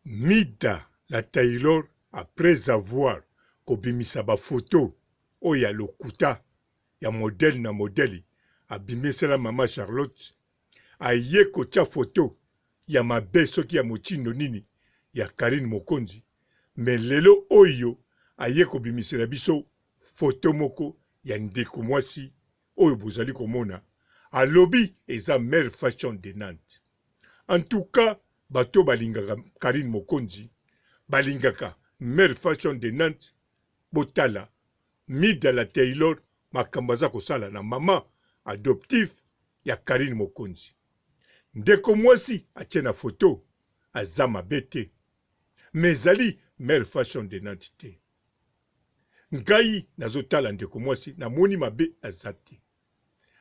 Mida la Taylor après avoir kobimisa ba photo oya lokuta ya modèle na modèle abimisela mama Charlotte aye kotia photo ya mabe soki ya mochindo nini ya Karine Mokonzi mais lelo oyo aye kobimisela biso photo moko ya ndeko mwasi oyo bozali komona alobi eza mère fashion de Nantes. En tout cas bato balingaka Karine Mokonzi balingaka mère fashion de Nantes botala Mida la Taylor makambo aza kosala na mama adoptif ya Karine Mokonzi. Ndeko mwasi atie na photo aza mabe te mezali mère fashion de Nantes te. Ngai nazotala ndeko mwasi namoni mabe aza te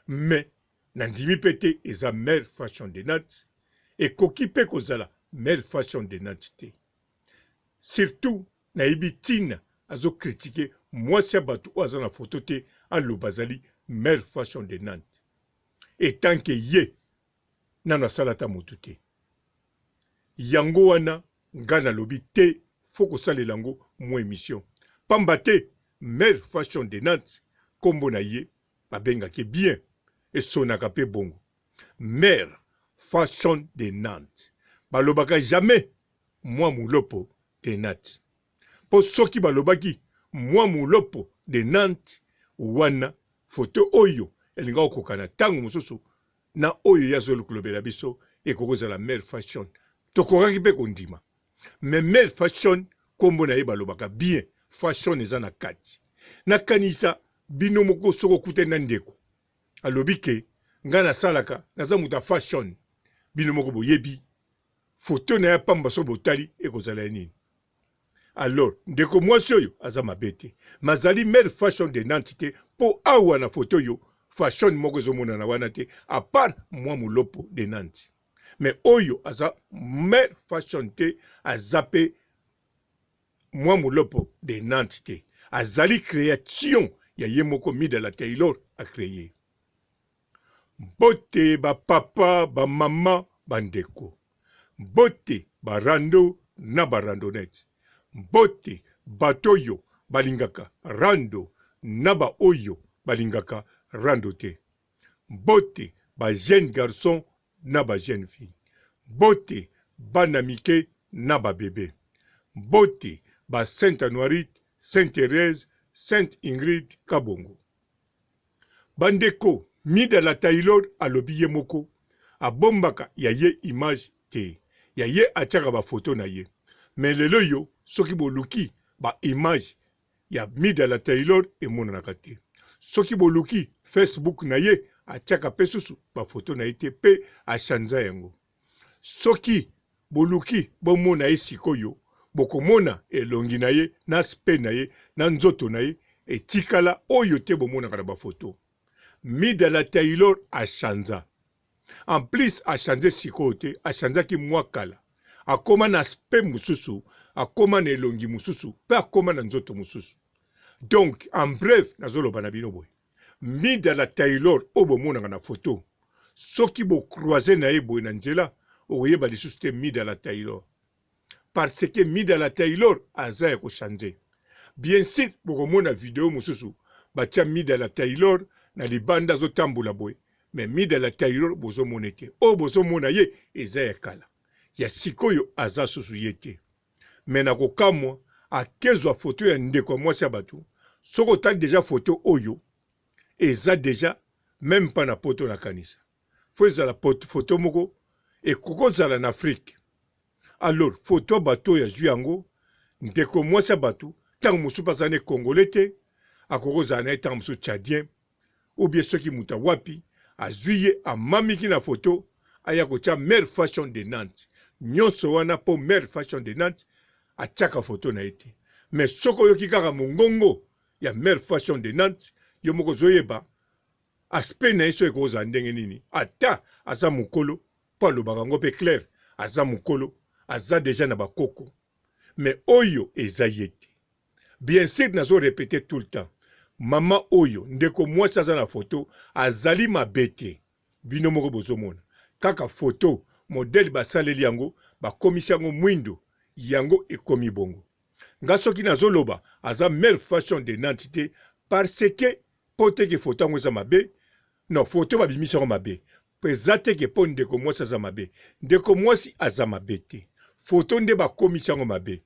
me nandimi pe te eza mère fashion de Nantes ekoki pe kozala mère fashion de Nantes te. Surtout nayebi tina azo critiquer mwasi ya bato oyo aza na photo te aloba azali mère fashion de Nantes etant ke ye nano asalata motu te. Yango wana nga nalobi te fo kosalela yango mwa émission pamba te mère fashion de Nantes kombo na ye babengaki bien esonaka pe bongo mère fashion de Nantes balobaka jamais mwa mulopo de Nantes po soki balobaki mwa mulopo de Nantes wana photo oyo elinga okokana tango mosusu na oyo yazolo kolobela biso ekokozala mère fashion tokokaki pe kondima mais mère fashion kombo na ye balobaka bien fashion eza na kati nakanisa bino moko soko kute na ndeko alobi ke nga nasalaka naza muta fashion bino moko boyebi photo na ya pamba so botali ekozala ya nini. Alors ndeko mwasi oyo aza mabe te mazali mère fashion de Nantes te po awa na photo yo fashion moko ezomonana wana te à part mwa mulopo de Nantes mais oyo aza mère fashion te aza pe mwa mulopo de Nantes te azali création ya ye moko Mida la Taylor a créé. Bote ba papa ba mama bandeko bote barando na barandonete bote batoyo balingaka rando na ba oyo balingaka rando te bote ba jeune garçon na ba jeune fille bote bana mike na ba bébé bote ba Sainte Anoirite, Sainte Thérèse, Sainte Ingrid Kabongo bandeko Mida la Taylor alobi ye moko abombaka ya ye image te ya ye atiaka ba photo na ye mais lelo yo soki boluki ba image ya Mida la Taylor emonanaka te soki boluki Facebook na ye atiaka pe susu ba photo na ye te pe achanza yango soki boluki bomona ye sikoyo bokomona elongi na ye na spe na ye na nzoto na ye etikala oyo te bomonaka na ba photo. Mida la Taylor achanza en plus achanze sikoyo te achanzaki mwa kala akoma na spe mususu akoma na elongi mususu pe akoma na nzoto mususu. Donc en bref nazoloba na bino boye Mida la Taylor oyo bomonaka na photo soki bocroise na ye boye na nzela okoyeba lisusu te Mida la Taylor parce que Mida la Taylor aza ya kochanze. Bien sûr bokomona video mususu batia Mida la Taylor na libanda azotambola boye mais Mida la Taylor bozomona te oyo bozomona ye eza ya kala ya sikoyo aza susu ye te mais nakokamwa akezwa photo ya ndeko mwasi ya bato soko otali deja photo oyo eza deja même pas na poto na kanisa fo ezala photo moko ekokozala na Afrique. Alors photo bato ya zwi yango ndeko mwasi ya bato ntango mosusu baza ne congolais te akokozala na ye ntango mosusu tchadien ou bien soki muta wapi azwi ye amamiki na photo aya kotia mère fashion de Nantes nyonso wana po mère fashion de Nantes atiaka photo na ye te mais soko oyoki kaka mongongo ya mère fashion de Nantes yo moko zoyeba aspect na ye so ekozala ndenge nini ata aza mokolo po alobaka yango mpe clair aza mokolo aza deja na bakoko mais oyo eza ye te. Bien sûr nazo répéter tout le temps mama oyo ndeko mwasi aza na photo azali mabe te bino moko bozomona kaka photo modèle basaleli yango bakomisi yango mwindo yango ekomi bongo. Nga soki nazoloba aza meilleure fashion de Nantes parce que pote ke photo ngo za mabe, non photo babimisa ngo mabe. Pesate ke po ndeko mwasi aza mabe. Ndeko mwasi aza mabe te. Photo nde bakomisa ngo mabe.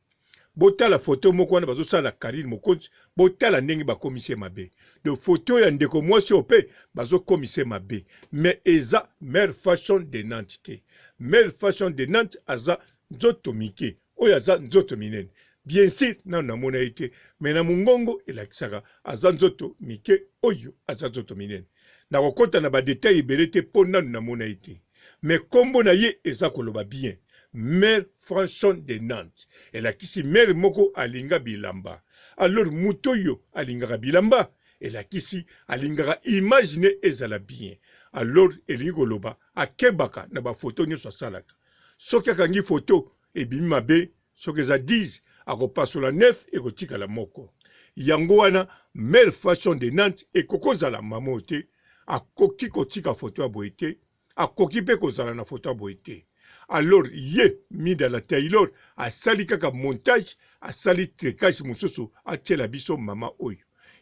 Botala photo moko wana bazosala Karine Mokonzi, botala ndenge bakomise mabe. De photo ya ndeko mwasi ope bazokomise mabe. Mais eza meilleure fashion de Nantes. Meilleure fashion de Nantes aza nzoto mike. Oyo aza nzoto minene. Bien sûr, na namona ete, mais na mungongo elakisaka aza nzoto mike oyo aza nzoto minene. Na kokota na ba détail ebele te po nanu namona ete. Mais kombo na ye eza koloba bien. Mère Franchon de Nantes. Elakisi mère moko alinga bilamba. Alors mutoyo alingaka bilamba. Elakisi alingaka imagine ezala bien. Alors elingi koloba akebaka na ba photo nyoso asalaka. Soki akangi photo ebimi mabe, soki eza 10 akopasola 9 ekotika la moko. Yango wana Mère Fashion de Nantes ekokozala mamo te, akoki kotika photo ya boye te, akoki pe kozala na photo ya boye te. Alors ye Mida la Taylor asali kaka montage, asali trekage mosusu atiela biso mama oyo.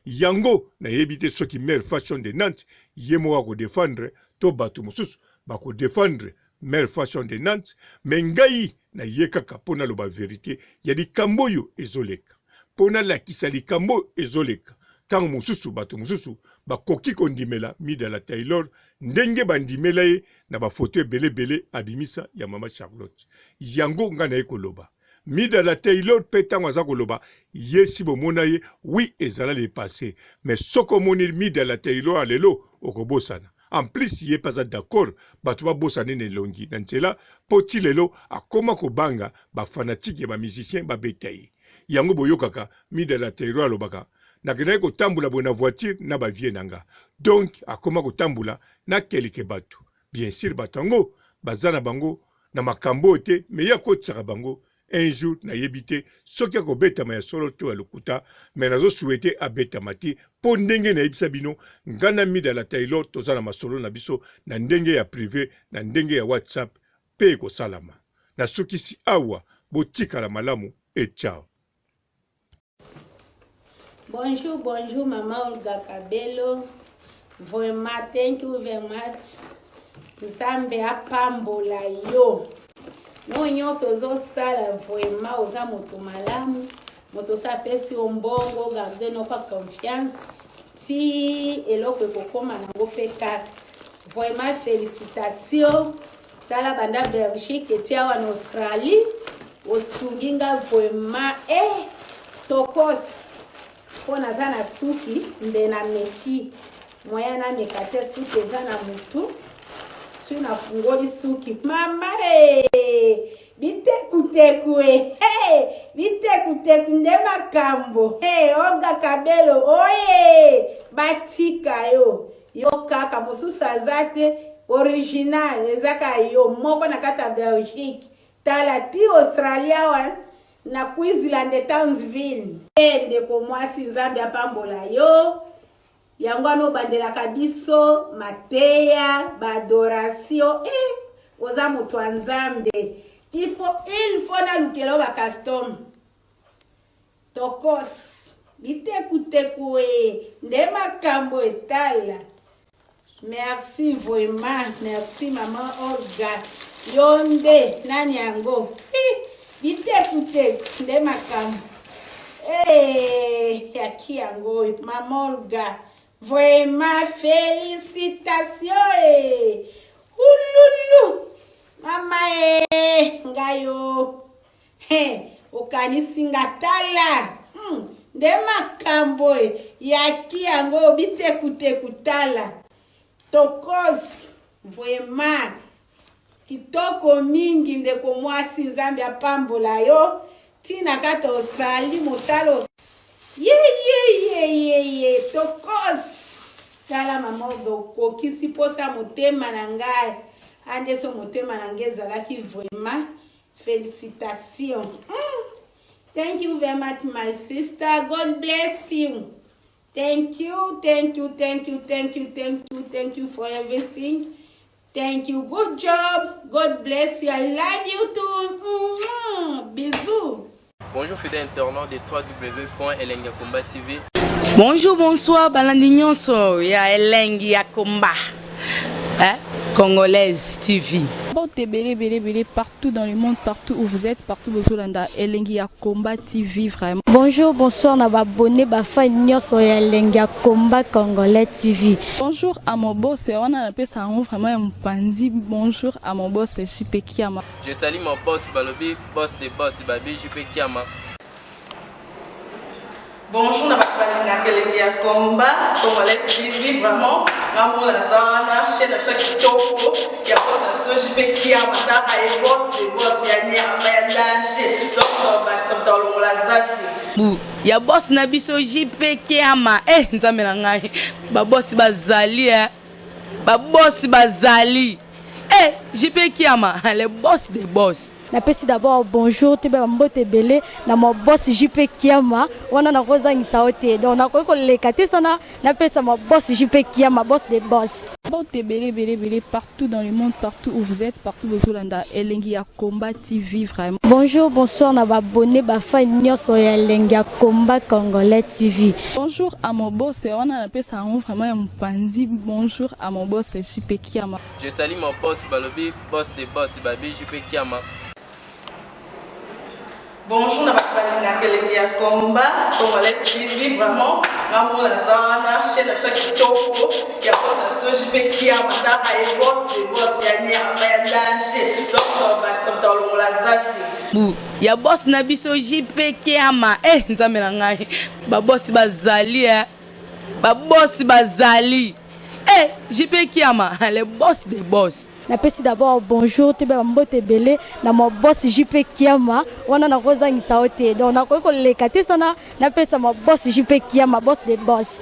Yango na yebite soki Mère Fashion de Nantes ye mo ko défendre to bato mosusu bako défendre Mère Fashion de Nantes, mais ngai na ye kaka pona loba vérité ya likambo yo ezoleka. Pona lakisa likambo ezoleka. Tango mosusu bato mosusu bakoki kondimela Mida la Taylor ndenge bandimela ye na ba photo bele abimisa ya mama Charlotte. Yango nga na ye koloba. Mida la Taylor pe tango aza koloba ye si bomona ye oui ezala le passé, mais soko moni Mida la Taylor alelo okobosana. En plus, il n'est pas d'accord, bato ba bosane ne longi. Nantela, poti lelo, akoma kobanga, ba fanatique, ba musicien, ba betaye. Yango boyokaka, Mida la Taylor alobaka. Nakena ko tambula bona voiture, na ba vie nanga. Donc, akoma ko tambula, na kelike bato. Bien sûr, batango, bazana bango, na makambo te, mais ya ko tsaka bango. Un jour, na yebite, soki ako betama ya solo to ya lokuta, mais nazo souhaité a betama te, po ndenge na yebisa bino, ngana Mida la Taylor, toza na masolo na biso, na ndenge ya privé, na ndenge ya WhatsApp, pe ko salama. Na soki si awa, botika la malamu, et ciao. Bonjour, bonjour, Maman Olga Kabelo. Vraiment, thank you very much. Nzambe apambola yo. No nyonso ozosala vraiment oza moto malamu, moto sapesi ombongo, garde no kwa confiance, ti eloko ekokoma nango pe kaka. Vraiment félicitations. Tala banda Belgique eti awa na Australie, osunginga vraiment tokos. Pona za na suki mbe na meki, moya na mekate suki eza na mutu. Na fungoli suki mama bitekuteku bitekuteku nde makambo Olga Kabelo oye batika yo kaka mosusu azate original ezaka yo moko na kata Belgique tala ti Australia wa na Queensland Townsville ndeko mwasi Nzambe apambola yo. Yango no bandela kabiso, mateya, badoration, oza moto wa Nzambe. Il faut na lukelo ba custom. Tokos, bitekuteku nde makambo etala. Merci vraiment, merci Maman Olga. Yonde, nani yango. Bitekuteku nde makambo. Yaki yango, Maman Olga. Vraiment, félicitations Ouloulou Mama ngayo okanisi ngatala nde makambo yaki yango bitekuteku tala tokos vraiment kitoko mingi ndeko mwasi Nzambe apambola yo tina kata Australie mosalo tokos tala Mama okokisi posa motema na ngai ande so motema na ngai ezalaki vraiment félicitations. Thank you very much my sister, God bless you. Thank you for everything. Thank you, good job, God bless you, I love you too. Bisous. Bonjour fidèles internautes de www.elengiakomba TV. Bonjour, bonsoir, balandi nyonso ya Elengi ya Komba, Congolaise TV. Bon, belé partout dans le monde, partout où vous êtes, partout où vous êtes, Elengi ya Komba TV vraiment. Bonjour, bonsoir, na abonné bafa nyonso ya Elengi ya Komba Congolais TV. Bonjour à mon boss, on a appelé ça vraiment un pandi. Bonjour à mon boss, JP Kiama. Je salue mon boss Balobi, boss des boss Babi, JP Kiama. Bonjour, na Elengi ya Komba Congolais TV vraiment. Maman la zana chaîne de kitoko ya boss na JP Kiama ta ay boss des boss ya ni ya danger. Donc ba samta longola zaki. Ya boss na biso JP Kiama. Nzambe na ngai. Ba boss bazali Ba boss bazali. JP Kiama, le boss des boss. Napesi d'abord bonjour, tu peux mbote belé na mon boss JP Kiama, wana na kozangisa ote. Donc na ko lekate sana, napesa mon boss JP Kiama, boss des boss. Bon, belé partout dans le monde, partout où vous êtes, partout où vous êtes, Elengi ya Komba TV vraiment. Bonjour, bonsoir, na abonné bafa nyonso ya Elengi ya Komba Congolais TV. Bonjour à mon boss, on a appelé ça vraiment un pandi. Bonjour à mon boss JP Kiama. Je salue mon boss Balobi, boss des boss Babi, JP Kiama. Bonjour, na Elengi ya Komba Congolais TV vraiment. Maman la zana chaîne de kitoko ya boss na JP Kiama ta ay boss des boss ya ni ya danger. Donc ba samta longola zaki. Ya boss na biso JP Kiama. Nzambe na ngai. Ba boss bazali Ba boss bazali. JP Kiama, le boss des boss. Napesi d'abord bonjour, tu peux mbote belé na mon boss JP Kiama, wana na kozangisa ote. Donc na ko lekate sana, napesa mon boss JP Kiama, boss des boss.